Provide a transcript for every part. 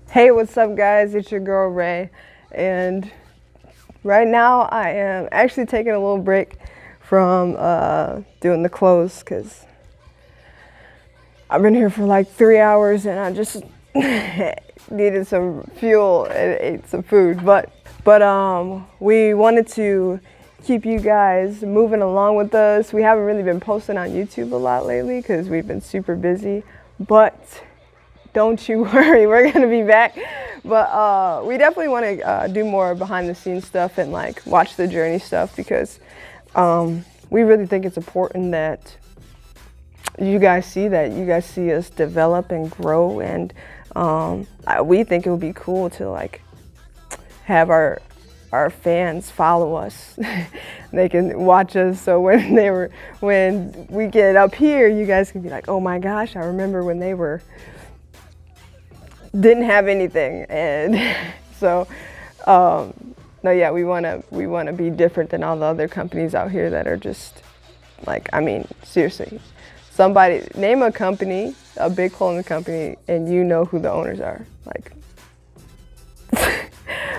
Hey, what's up, guys? It's your girl Rae, and right now I am actually taking a little break from doing the clothes because I've been here for like 3 hours and I just needed some fuel and ate some food. But we wanted to keep you guys moving along with us. We haven't really been posting on YouTube a lot lately because we've been super busy, but don't you worry, we're gonna be back. But we definitely want to do more behind the scenes stuff and like watch the journey stuff because we really think it's important that you guys see us develop and grow, and we think it would be cool to like have our fans follow us. They can watch us, so when we get up here, you guys can be like, oh my gosh, I remember when they didn't have anything. And so no, yeah, we want to be different than all the other companies out here that are just like, I mean, seriously, somebody name a company, a big clothing company, and you know who the owners are. Like,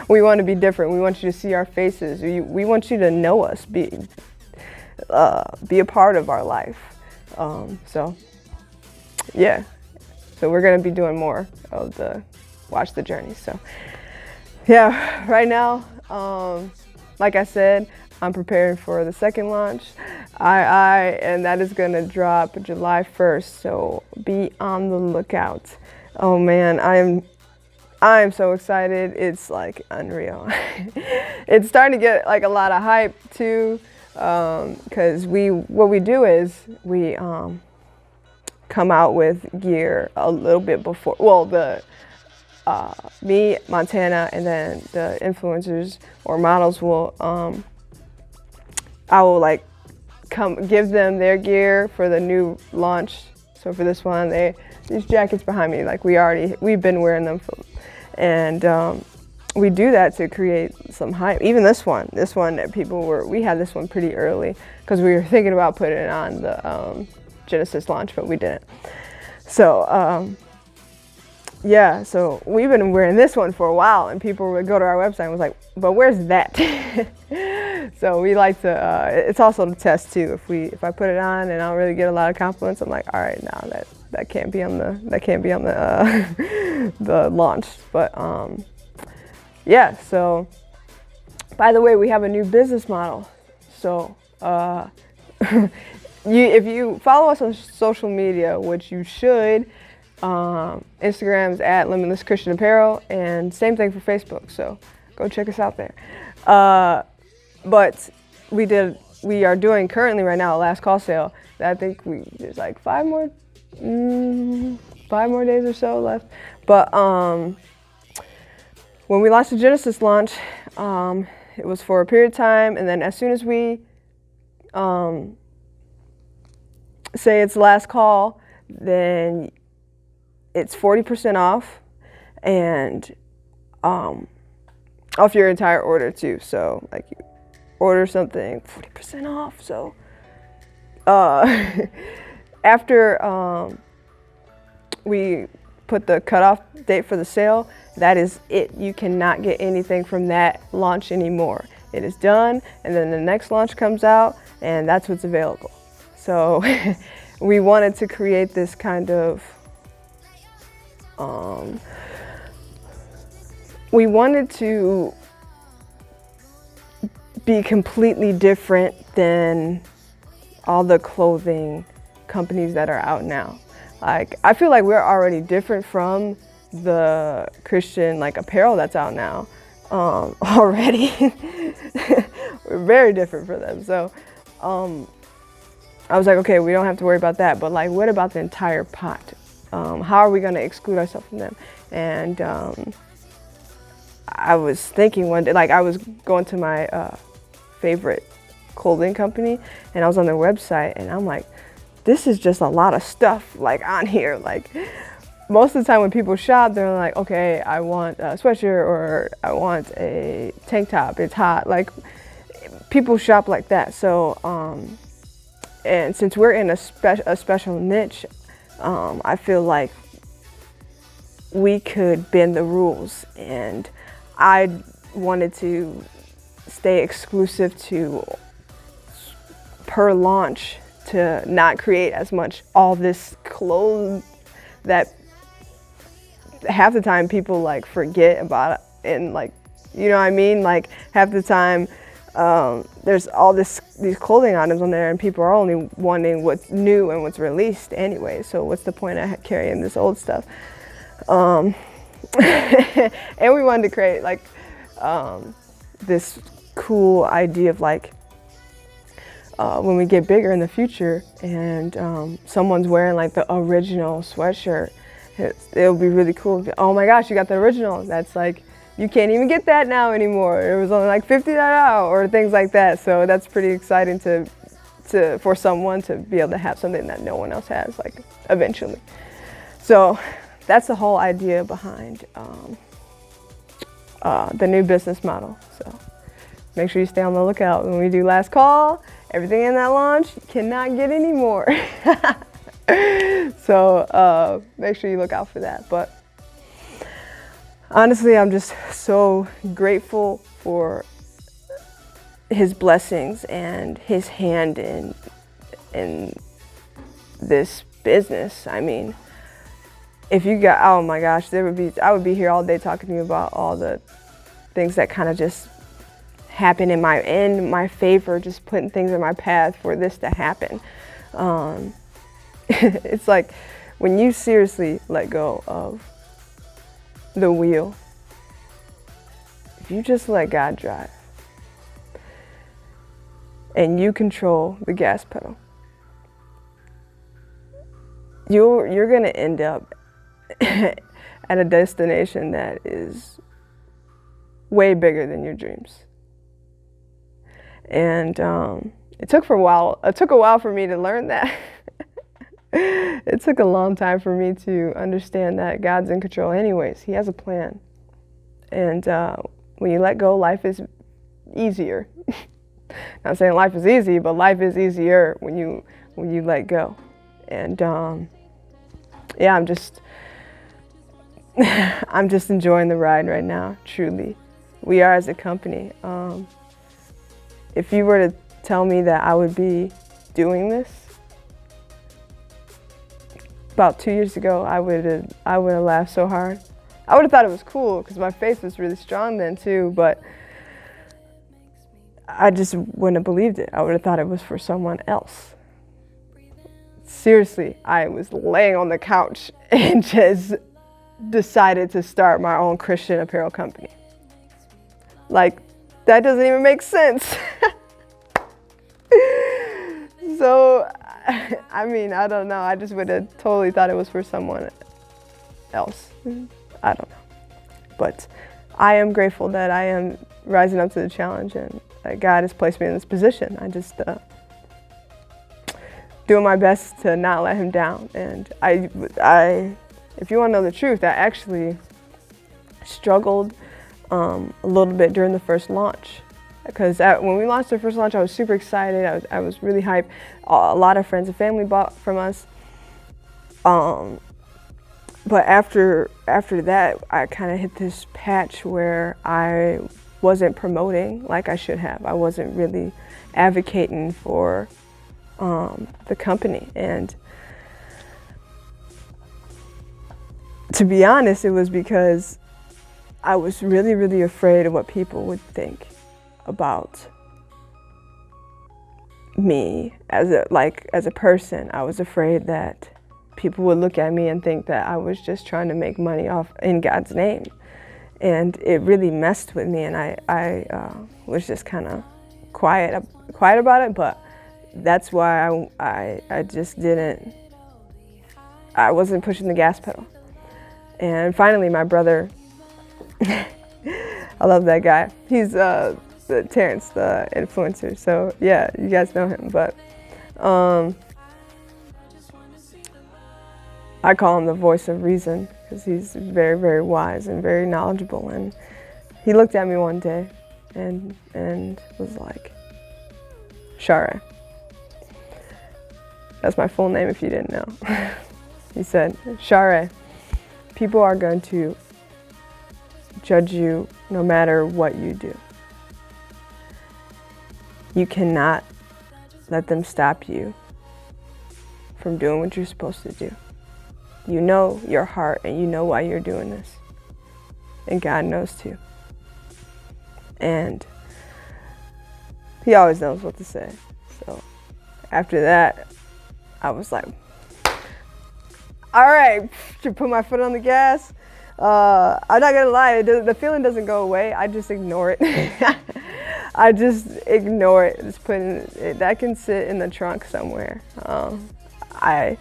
we want to be different. We want you to see our faces. We want you to know us, be a part of our life. So yeah, so we're gonna be doing more of the watch the journey. So yeah, right now, like I said, I'm preparing for the second launch. And that is gonna drop July 1st. So be on the lookout. Oh man, I'm so excited. It's like unreal. It's starting to get like a lot of hype too, because what we do is we come out with gear a little bit before. Well, me, Montana, and then the influencers or models will. I will like give them their gear for the new launch. So for this one, these jackets behind me, like we've been wearing them and we do that to create some hype. Even this one that we had this one pretty early because we were thinking about putting it on the Genesis launch, but we didn't. So yeah, so we've been wearing this one for a while, and people would go to our website and was like, but where's that? So we like to, it's also to test too. If I put it on and I don't really get a lot of compliments, I'm like, all right, now that can't be on the the launch. But yeah, so by the way, we have a new business model. So if you follow us on social media, which you should, Instagram's at Limitless Christian Apparel, and same thing for Facebook. So go check us out there. But we are doing currently right now a last call sale. That I think there's like 5 more days or so left. But when we launched the Genesis launch, it was for a period of time, and then as soon as we say it's last call, then it's 40% off, and off your entire order too. So like you order something, 40% off. So after we put the cutoff date for the sale, that is it. You cannot get anything from that launch anymore. It is done, and then the next launch comes out, and that's what's available. So we wanted to create this kind of we wanted to be completely different than all the clothing companies that are out now. Like, I feel like we're already different from the Christian like apparel that's out now already. We're very different from them. So I was like, okay, we don't have to worry about that, but like, what about the entire pot? How are we going to exclude ourselves from them? And I was thinking one day, like I was going to my favorite clothing company, and I was on their website, and I'm like, this is just a lot of stuff like on here. Like most of the time when people shop, they're like, okay, I want a sweatshirt or I want a tank top. It's hot. Like people shop like that. So and since we're in a special niche, I feel like we could bend the rules, and I wanted to stay exclusive to per launch, to not create as much all this clothes that half the time people like forget about it, and like, you know what I mean? Like half the time there's all these clothing items on there and people are only wanting what's new and what's released anyway. So what's the point of carrying this old stuff? And we wanted to create like this cool idea of like when we get bigger in the future and someone's wearing like the original sweatshirt, it'll be really cool. Oh my gosh, you got the original. That's like, you can't even get that now anymore. It was only like $50 out or things like that. So that's pretty exciting for someone to be able to have something that no one else has, like eventually. So that's the whole idea behind the new business model. So make sure you stay on the lookout when we do last call. Everything in that launch, you cannot get any more. So make sure you look out for that. But honestly, I'm just so grateful for his blessings and his hand in this business. I mean, if you got, oh my gosh, I would be here all day talking to you about all the things that kind of just happen in my favor, just putting things in my path for this to happen. It's like when you seriously let go of the wheel, if you just let God drive and you control the gas pedal, you're gonna end up at a destination that is way bigger than your dreams. And it took a while for me to learn that. It took a long time for me to understand that God's in control anyways. He has a plan. And when you let go, life is easier. Not saying life is easy, but life is easier when you let go. And yeah, I'm just enjoying the ride right now, truly. We are as a company. If you were to tell me that I would be doing this about 2 years ago, I would have laughed so hard. I would have thought it was cool because my faith was really strong then too, but I just wouldn't have believed it. I would have thought it was for someone else. Seriously, I was laying on the couch and just decided to start my own Christian apparel company. Like, that doesn't even make sense. So, I mean, I don't know. I just would have totally thought it was for someone else. I don't know. But I am grateful that I am rising up to the challenge and that God has placed me in this position. I just doing my best to not let him down. And if you want to know the truth, I actually struggled a little bit during the first launch. Because when we launched the first launch, I was super excited. I was really hyped. A lot of friends and family bought from us. But after that, I kind of hit this patch where I wasn't promoting like I should have. I wasn't really advocating for the company. And to be honest, it was because I was really, really afraid of what people would think about me as a person. I was afraid that people would look at me and think that I was just trying to make money off in God's name. And it really messed with me, and I was just kind of quiet about it, but that's why I just didn't, I wasn't pushing the gas pedal. And finally my brother, I love that guy. He's Terrence, the influencer. So yeah, you guys know him, but I call him the voice of reason because he's very, very wise and very knowledgeable. And he looked at me one day and was like, Rae. That's my full name if you didn't know. He said, Rae, people are going to judge you no matter what you do. You cannot let them stop you from doing what you're supposed to do. You know your heart and you know why you're doing this. And God knows too. And He always knows what to say. So after that, I was like, all right, to put my foot on the gas. I'm not gonna lie, the feeling doesn't go away. I just ignore it. I just ignore it. Just putting it, that can sit in the trunk somewhere. I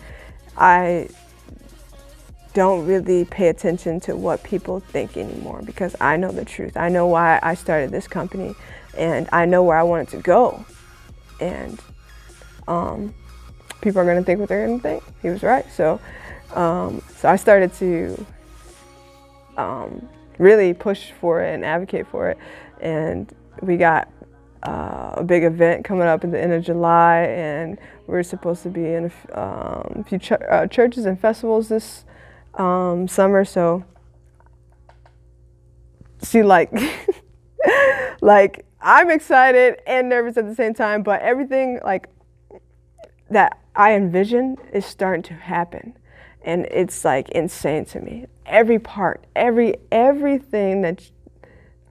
don't really pay attention to what people think anymore because I know the truth. I know why I started this company, and I know where I want it to go. And people are gonna think what they're gonna think. He was right. So I started to really push for it and advocate for it. And we got a big event coming up at the end of July, and we're supposed to be in a few churches and festivals this summer. So see, like, like I'm excited and nervous at the same time, but everything like that I envisioned is starting to happen. And it's like insane to me. Every part, everything that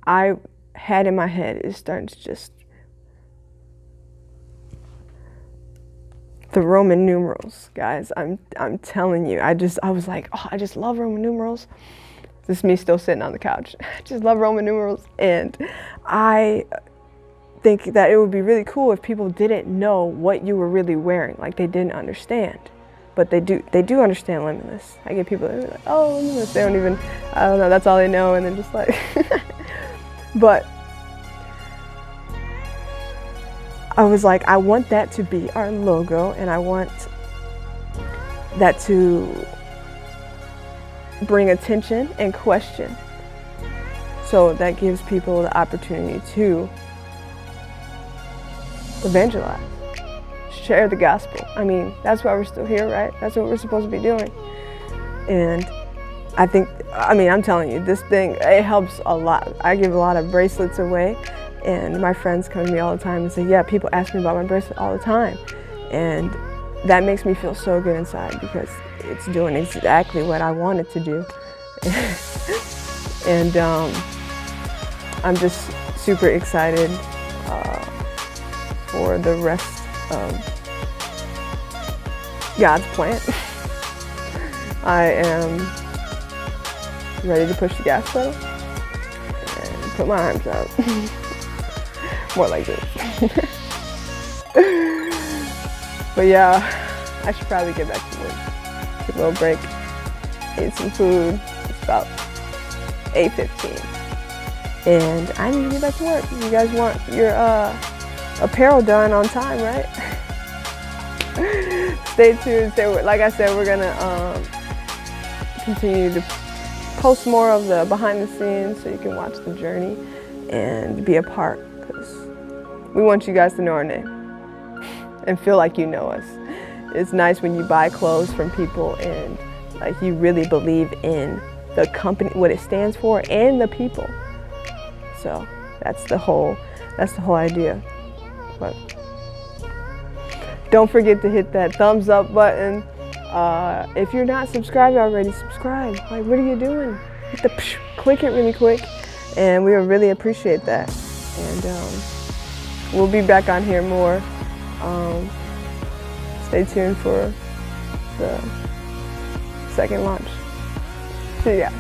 I had in my head is starting to just, the Roman numerals, guys. I'm telling you. I was like, oh, I just love Roman numerals. This is me still sitting on the couch. I just love Roman numerals, and I think that it would be really cool if people didn't know what you were really wearing, like they didn't understand. But they do understand Limitless. I get people that are like, oh, Limitless, they don't even, I don't know, that's all they know, and then just like, but I was like, I want that to be our logo, and I want that to bring attention and question. So that gives people the opportunity to evangelize. Share the gospel. I mean, that's why we're still here, right? That's what we're supposed to be doing. And I think, I mean, I'm telling you, this thing, it helps a lot. I give a lot of bracelets away, and my friends come to me all the time and say, yeah, people ask me about my bracelet all the time. And that makes me feel so good inside because it's doing exactly what I want it to do. And I'm just super excited for the rest of God's plan. I am ready to push the gas pedal and put my arms out. More like this. But yeah, I should probably get back to work. Take a little break, ate some food. It's about 8:15. And I need to get back to work. You guys want your apparel done on time, right? Stay tuned. Like I said, we're gonna continue to post more of the behind the scenes so you can watch the journey and be a part, because we want you guys to know our name and feel like you know us. It's nice when you buy clothes from people and like you really believe in the company, what it stands for, and the people. So that's the whole idea. But don't forget to hit that thumbs up button. If you're not subscribed already, subscribe. Like, what are you doing? Hit the click it really quick, and we would really appreciate that. And we'll be back on here more. Stay tuned for the second launch. See ya.